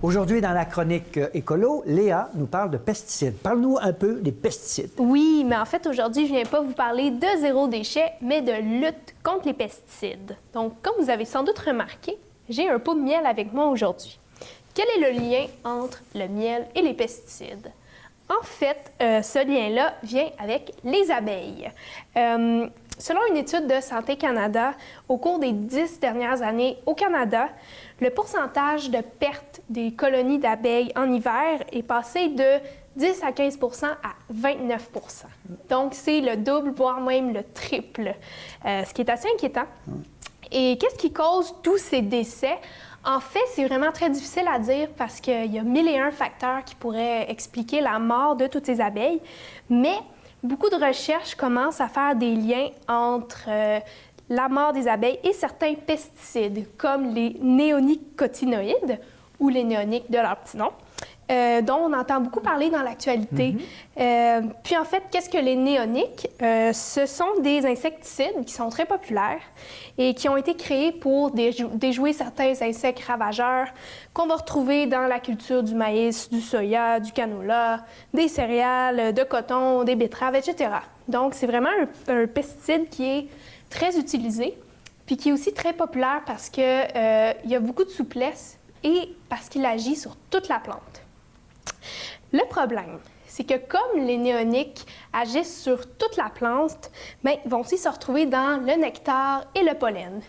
Aujourd'hui, dans la chronique écolo, Léa nous parle de pesticides. Parle-nous un peu des pesticides. Oui, mais en fait, aujourd'hui, je ne viens pas vous parler de zéro déchet, mais de lutte contre les pesticides. Donc, comme vous avez sans doute remarqué, j'ai un pot de miel avec moi aujourd'hui. Quel est le lien entre le miel et les pesticides? En fait, ce lien-là vient avec les abeilles. Selon une étude de Santé Canada, au cours des 10 dernières années au Canada, le pourcentage de perte des colonies d'abeilles en hiver est passé de 10 à 15 à 29 %. Donc, c'est le double, voire même le triple, ce qui est assez inquiétant. Et qu'est-ce qui cause tous ces décès? En fait, c'est vraiment très difficile à dire parce qu'il y a 1001 facteurs qui pourraient expliquer la mort de toutes ces abeilles, mais beaucoup de recherches commencent à faire des liens entre la mort des abeilles et certains pesticides, comme les néonicotinoïdes, ou les néoniques de leur petit nom, dont on entend beaucoup parler dans l'actualité. Puis en fait, qu'est-ce que les néoniques? Ce sont des insecticides qui sont très populaires et qui ont été créés pour déjouer certains insectes ravageurs qu'on va retrouver dans la culture du maïs, du soya, du canola, des céréales, de coton, des betteraves, etc. Donc, c'est vraiment un pesticide qui est très utilisé, puis qui est aussi très populaire parce qu'il y a beaucoup de souplesse et parce qu'il agit sur toute la plante. Le problème, c'est que comme les néoniques agissent sur toute la plante, bien, ils vont aussi se retrouver dans le nectar et le pollen.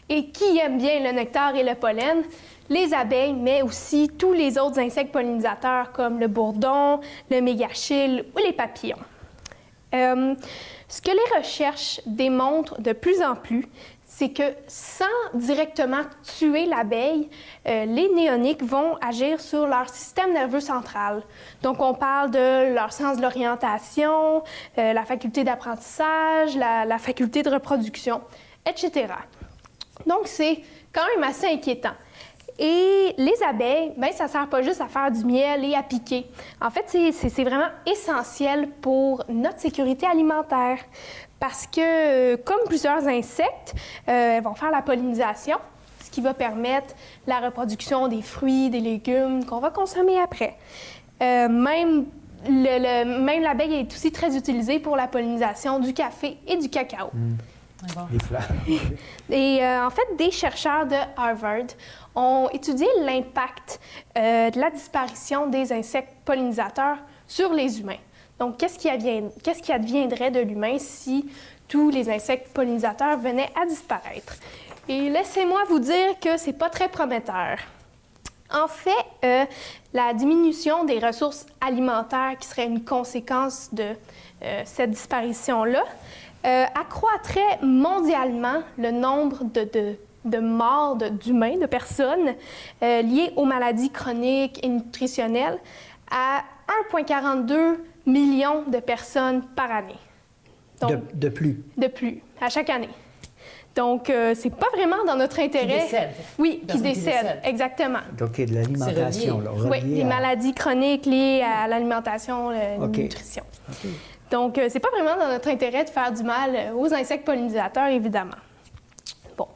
Et qui aime bien le nectar et le pollen? Les abeilles, mais aussi tous les autres insectes pollinisateurs comme le bourdon, le mégachile ou les papillons. Ce que les recherches démontrent de plus en plus, c'est que sans directement tuer l'abeille, les néoniques vont agir sur leur système nerveux central. Donc, on parle de leur sens de l'orientation, la faculté d'apprentissage, la faculté de reproduction, etc. Donc, c'est quand même assez inquiétant. Et les abeilles, bien, ça ne sert pas juste à faire du miel et à piquer. En fait, c'est vraiment essentiel pour notre sécurité alimentaire parce que, comme plusieurs insectes, elles vont faire la pollinisation, ce qui va permettre la reproduction des fruits, des légumes qu'on va consommer après. Même l'abeille est aussi très utilisée pour la pollinisation du café et du cacao. Les fleurs. Et en fait, des chercheurs de Harvard ont étudié l'impact de la disparition des insectes pollinisateurs sur les humains. Donc, qu'est-ce qui adviendrait de l'humain si tous les insectes pollinisateurs venaient à disparaître? Et laissez-moi vous dire que c'est pas très prometteur. En fait, la diminution des ressources alimentaires qui serait une conséquence de cette disparition-là accroîtrait mondialement le nombre de morts d'humains, de personnes liées aux maladies chroniques et nutritionnelles à 1,42 million de personnes par année. Donc, de plus? De plus, à chaque année. Donc, c'est pas vraiment dans notre intérêt. Qui décèdent. Oui, qui décèdent, exactement. Donc, il y a de l'alimentation. Oui, les maladies chroniques liées à l'alimentation, la nutrition. Okay. Donc, c'est pas vraiment dans notre intérêt de faire du mal aux insectes pollinisateurs, évidemment. Bon.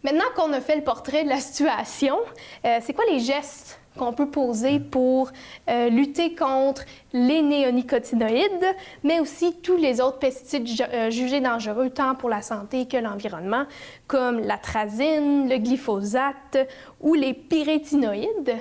Maintenant qu'on a fait le portrait de la situation, c'est quoi les gestes qu'on peut poser pour lutter contre les néonicotinoïdes, mais aussi tous les autres pesticides jugés dangereux tant pour la santé que l'environnement, comme l'atrazine, le glyphosate ou les pyrétinoïdes?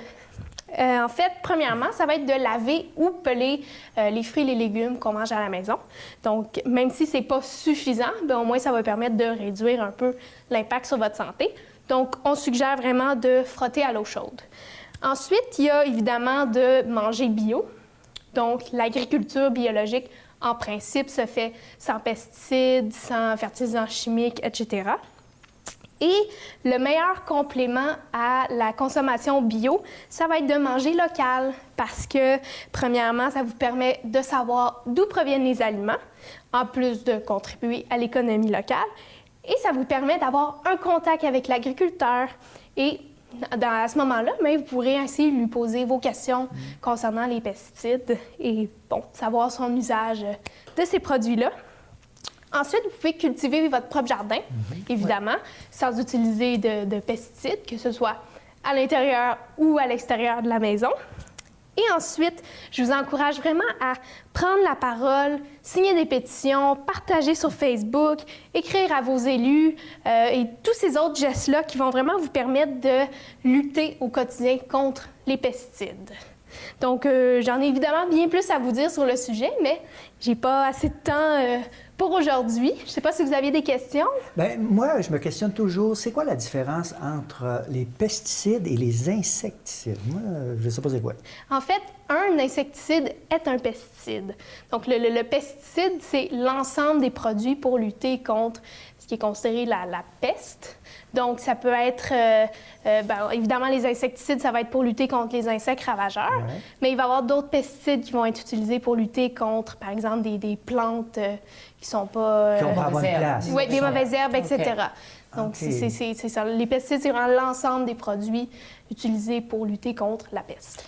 En fait, premièrement, ça va être de laver ou peler les fruits et les légumes qu'on mange à la maison. Donc, même si ce n'est pas suffisant, bien, au moins ça va permettre de réduire un peu l'impact sur votre santé. Donc, on suggère vraiment de frotter à l'eau chaude. Ensuite, il y a évidemment de manger bio. Donc, l'agriculture biologique, en principe, se fait sans pesticides, sans fertilisants chimiques, etc. Et le meilleur complément à la consommation bio, ça va être de manger local parce que, premièrement, ça vous permet de savoir d'où proviennent les aliments, en plus de contribuer à l'économie locale. Et ça vous permet d'avoir un contact avec l'agriculteur. Et à ce moment-là, mais vous pourrez ainsi lui poser vos questions concernant les pesticides et savoir son usage de ces produits-là. Ensuite, vous pouvez cultiver votre propre jardin, évidemment, sans utiliser de pesticides, que ce soit à l'intérieur ou à l'extérieur de la maison. Et ensuite, je vous encourage vraiment à prendre la parole, signer des pétitions, partager sur Facebook, écrire à vos élus et tous ces autres gestes-là qui vont vraiment vous permettre de lutter au quotidien contre les pesticides. Donc, j'en ai évidemment bien plus à vous dire sur le sujet, mais j'ai pas assez de temps pour aujourd'hui. Je ne sais pas si vous aviez des questions. Bien, moi, je me questionne toujours, c'est quoi la différence entre les pesticides et les insecticides? Moi, je ne sais pas c'est quoi. En fait, un insecticide est un pesticide. Donc, le pesticide, c'est l'ensemble des produits pour lutter contre ce qui est considéré la peste. Donc, ça peut être, évidemment, les insecticides, ça va être pour lutter contre les insectes ravageurs, mais il va y avoir d'autres pesticides qui vont être utilisés pour lutter contre, par exemple, des plantes qui sont pas... Qui n'ont pas la bonne place. Oui, des mauvaises herbes, etc. Okay. Donc, c'est ça. Les pesticides, c'est vraiment l'ensemble des produits utilisés pour lutter contre la peste.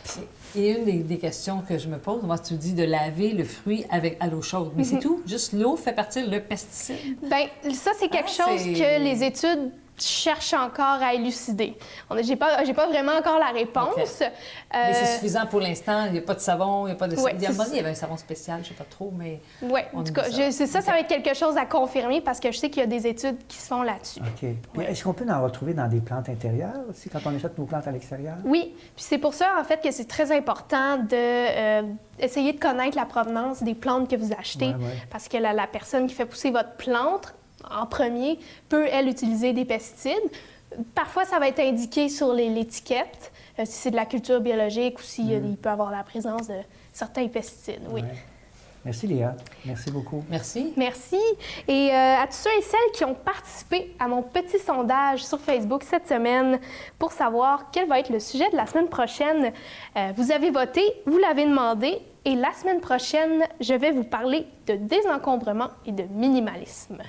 Et une des questions que je me pose, moi, tu dis de laver le fruit à l'eau chaude, mais c'est tout? Juste l'eau fait partie le pesticide? Bien, ça, c'est quelque chose que les études cherchent encore à élucider. J'ai pas vraiment encore la réponse. Okay. Mais c'est suffisant pour l'instant? Il n'y a pas de savon, il n'y a pas de... Ouais, il y avait un savon spécial, je ne sais pas trop, mais... Oui, en tout cas, ça va être quelque chose à confirmer parce que je sais qu'il y a des études qui se font là-dessus. OK. Puis est-ce qu'on peut en retrouver dans des plantes intérieures aussi, quand on achète nos plantes à l'extérieur? Oui, puis c'est pour ça, en fait, que c'est très important d'essayer de connaître la provenance des plantes que vous achetez, parce que la personne qui fait pousser votre plante, en premier, peut, elle, utiliser des pesticides. Parfois, ça va être indiqué sur l'étiquette, si c'est de la culture biologique ou s'il peut avoir la présence de certains pesticides, oui. Ouais. Merci, Léa. Merci beaucoup. Merci. Merci. Et à tous ceux et celles qui ont participé à mon petit sondage sur Facebook cette semaine pour savoir quel va être le sujet de la semaine prochaine, vous avez voté, vous l'avez demandé, et la semaine prochaine, je vais vous parler de désencombrement et de minimalisme.